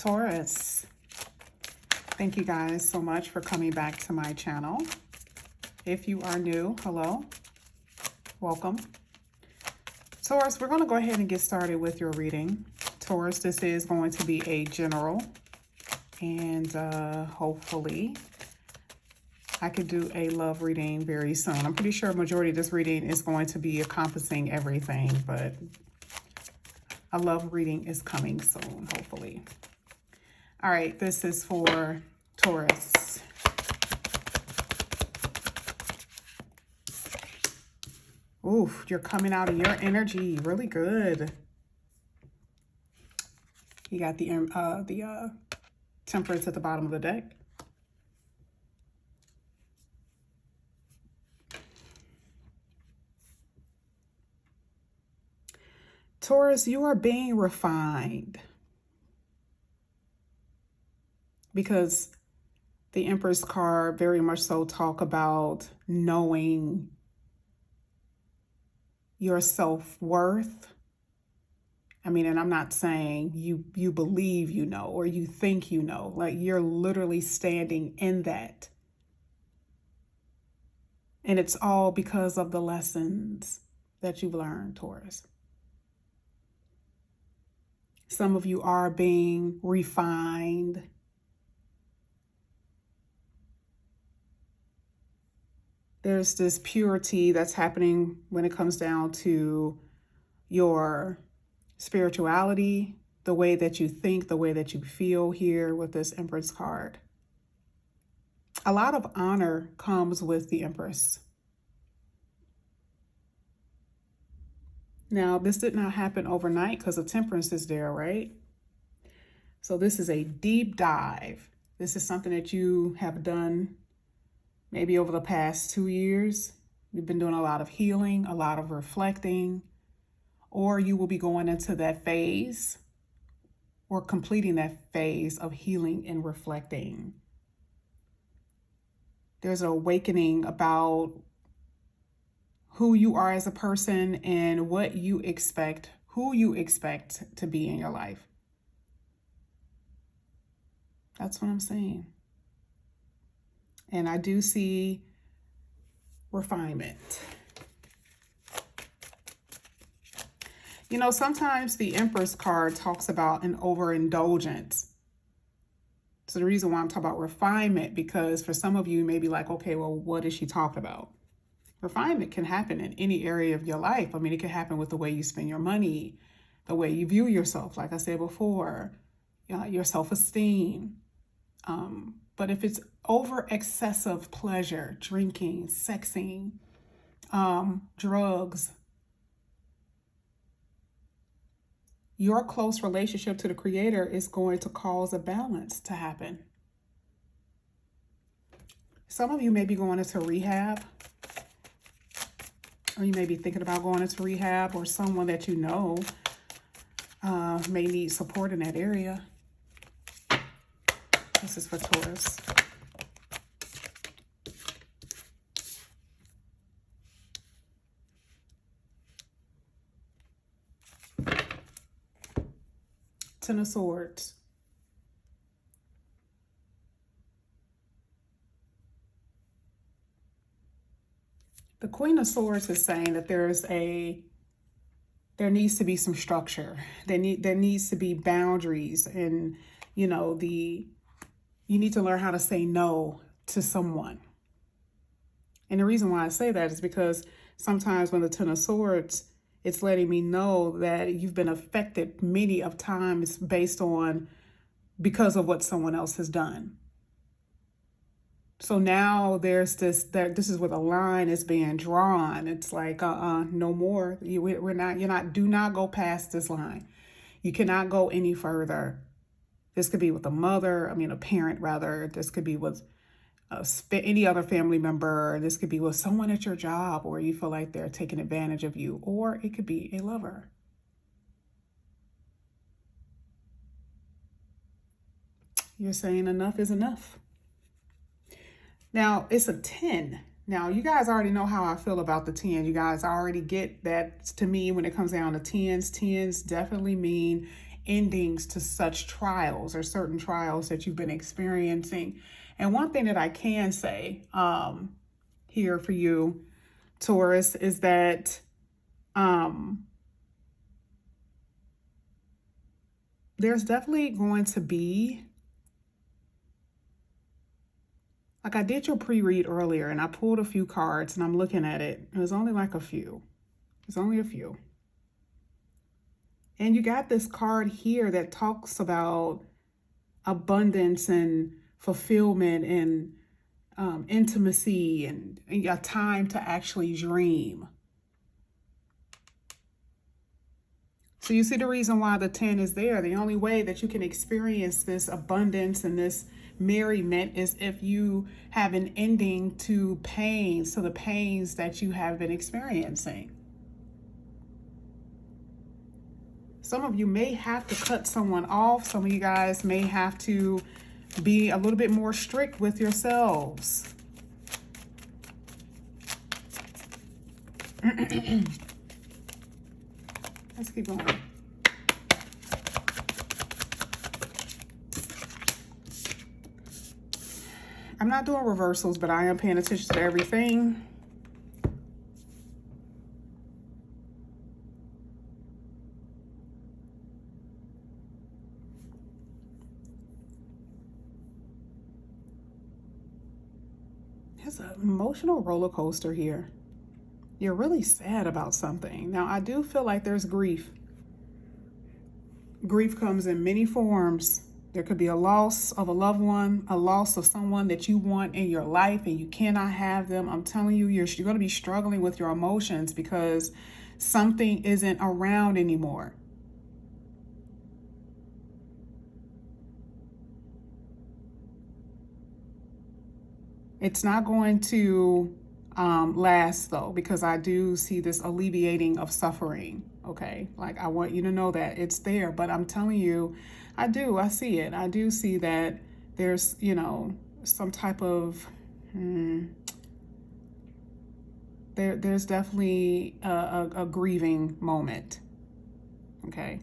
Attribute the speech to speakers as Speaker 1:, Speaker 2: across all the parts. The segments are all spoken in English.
Speaker 1: Taurus, thank you guys so much for coming back to my channel. If you are new, hello, welcome. Taurus, we're going to go ahead and get started with your reading. Taurus, this is going to be a general, and hopefully I could do a love reading very soon. I'm pretty sure a majority of this reading is going to be encompassing everything, but a love reading is coming soon, hopefully. All right, this is for Taurus. Oof, you're coming out of your energy really good. You got the Temperance at the bottom of the deck. Taurus, you are being refined because the Empress card very much so talk about knowing your self-worth. I mean, and I'm not saying you believe you know or you think you know, like you're literally standing in that. And it's all because of the lessons that you've learned, Taurus. Some of you are being refined. There's this purity that's happening when it comes down to your spirituality, the way that you think, the way that you feel here with this Empress card. A lot of honor comes with the Empress. Now, this did not happen overnight because the Temperance is there, right? So this is a deep dive. This is something that you have done maybe over the past 2 years. You've been doing a lot of healing, a lot of reflecting, or you will be going into that phase or completing that phase of healing and reflecting. There's an awakening about who you are as a person and what you expect, who you expect to be in your life. That's what I'm saying. And I do see refinement. You know, sometimes the Empress card talks about an overindulgence. So the reason why I'm talking about refinement, because for some of you, you may be like, okay, well, what is she talking about? Refinement can happen in any area of your life. I mean, it can happen with the way you spend your money, the way you view yourself, like I said before, your self-esteem. But if it's over excessive pleasure, drinking, sexing, drugs, your close relationship to the Creator is going to cause a balance to happen. Some of you may be going into rehab, or you may be thinking about going into rehab, or someone that you know may need support in that area. This is for Taurus. Ten of Swords. The Queen of Swords is saying that there needs to be some structure. There needs to be boundaries, and you know, you need to learn how to say no to someone. And the reason why I say that is because sometimes when the Ten of Swords, it's letting me know that you've been affected many of times because of what someone else has done. So now there's this is where the line is being drawn. It's like, no more. Do not go past this line. You cannot go any further. This could be with a parent rather. This could be with any other family member. This could be with someone at your job where you feel like they're taking advantage of you, or it could be a lover. You're saying enough is enough. Now, it's a 10. Now, you guys already know how I feel about the 10. You guys already get that. To me, when it comes down to 10s, 10s definitely mean endings to such trials or certain trials that you've been experiencing. And one thing that I can say here for you, Taurus, is that there's definitely going to be, like I did your pre-read earlier and I pulled a few cards and I'm looking at it. It was only like a few. It's only a few. And you got this card here that talks about abundance and fulfillment and intimacy and a time to actually dream. So you see the reason why the 10 is there. The only way that you can experience this abundance and this merriment is if you have an ending to pains, to the pains that you have been experiencing. Some of you may have to cut someone off. Some of you guys may have to be a little bit more strict with yourselves. Let's keep going. I'm not doing reversals, but I am paying attention to everything. There's an emotional roller coaster here. You're really sad about something. Now, I do feel like there's grief. Grief comes in many forms. There could be a loss of a loved one, a loss of someone that you want in your life and you cannot have them. I'm telling you, you're going to be struggling with your emotions because something isn't around anymore. It's not going to last though, because I do see this alleviating of suffering. Okay, like I want you to know that it's there, but I'm telling you, I see it. I do see that there's, you know, some type of there's definitely a grieving moment. Okay.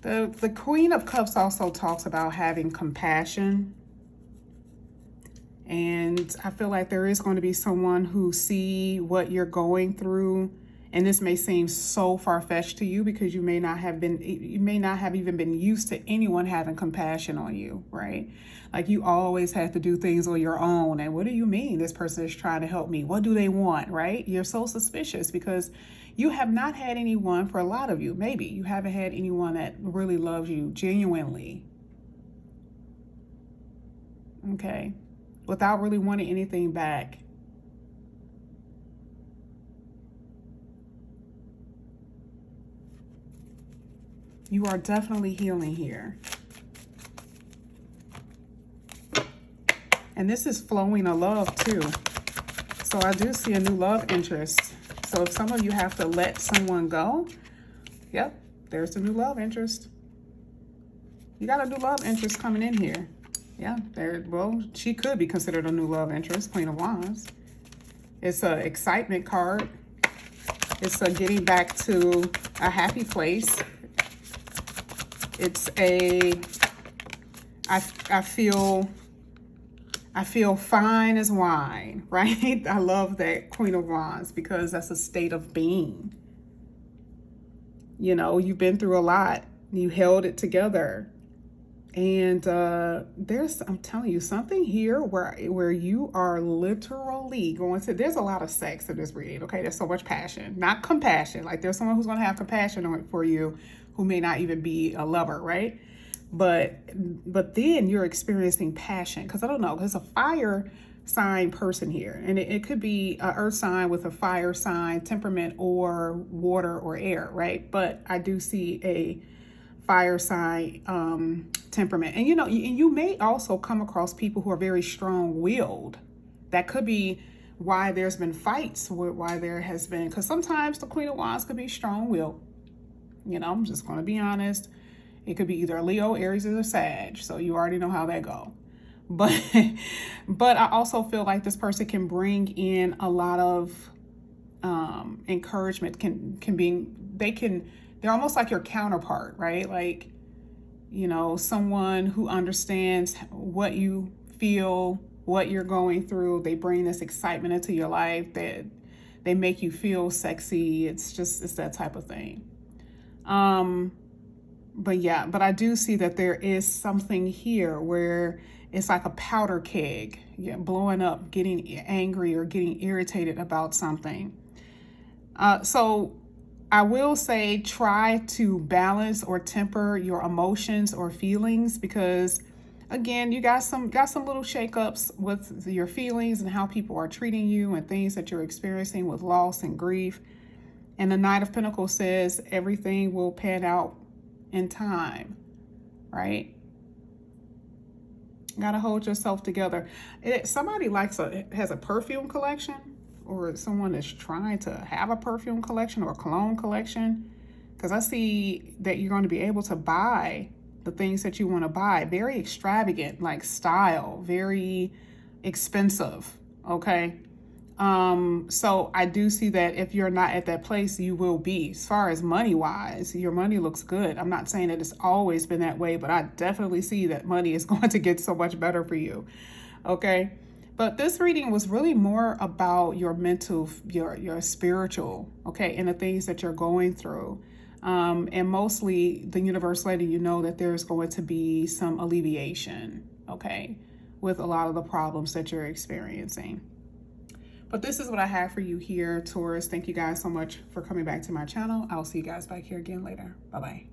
Speaker 1: The Queen of Cups also talks about having compassion. And I feel like there is going to be someone who see what you're going through. And this may seem so far-fetched to you because you may not have even been used to anyone having compassion on you, right? Like you always have to do things on your own. And what do you mean this person is trying to help me? What do they want, right? You're so suspicious because you have not had anyone, for a lot of you, maybe you haven't had anyone that really loves you genuinely. Okay. Without really wanting anything back. You are definitely healing here. And this is flowing a love too. So I do see a new love interest. So if some of you have to let someone go, yep, there's the new love interest. You got a new love interest coming in here. Yeah, well, she could be considered a new love interest, Queen of Wands. It's an excitement card. It's a getting back to a happy place. It's I feel fine as wine, right? I love that Queen of Wands because that's a state of being. You know, you've been through a lot. You held it together. And I'm telling you, something here where you are literally going to, there's a lot of sex in this reading, okay? There's so much passion, not compassion. Like there's someone who's going to have compassion on it for you who may not even be a lover, right? But then you're experiencing passion because I don't know, there's a fire sign person here. And it could be an earth sign with a fire sign, temperament, or water or air, right? But I do see a fire sign temperament. And you know, you may also come across people who are very strong-willed. That could be why there's been fights, why there has been, because sometimes the Queen of Wands could be strong-willed. You know, I'm just going to be honest. It could be either Leo, Aries, or Sag. So you already know how that go. But but I also feel like this person can bring in a lot of encouragement. They're almost like your counterpart, right? Like, you know, someone who understands what you feel, what you're going through. They bring this excitement into your life, that they make you feel sexy. It's that type of thing. But yeah, but I do see that there is something here where it's like a powder keg, blowing up, getting angry or getting irritated about something. So I will say, try to balance or temper your emotions or feelings, because again, you got some little shakeups with your feelings and how people are treating you and things that you're experiencing with loss and grief. And the Knight of Pentacles says everything will pan out in time, right? You gotta hold yourself together. Somebody has a perfume collection, or someone is trying to have a perfume collection or a cologne collection, because I see that you're going to be able to buy the things that you want to buy. Very extravagant, like style, very expensive, okay? So I do see that if you're not at that place, you will be. As far as money-wise, your money looks good. I'm not saying that it's always been that way, but I definitely see that money is going to get so much better for you, okay? But this reading was really more about your mental, your spiritual, okay, and the things that you're going through. And mostly the universe letting you know that there's going to be some alleviation, okay, with a lot of the problems that you're experiencing. But this is what I have for you here, Taurus. Thank you guys so much for coming back to my channel. I'll see you guys back here again later. Bye-bye.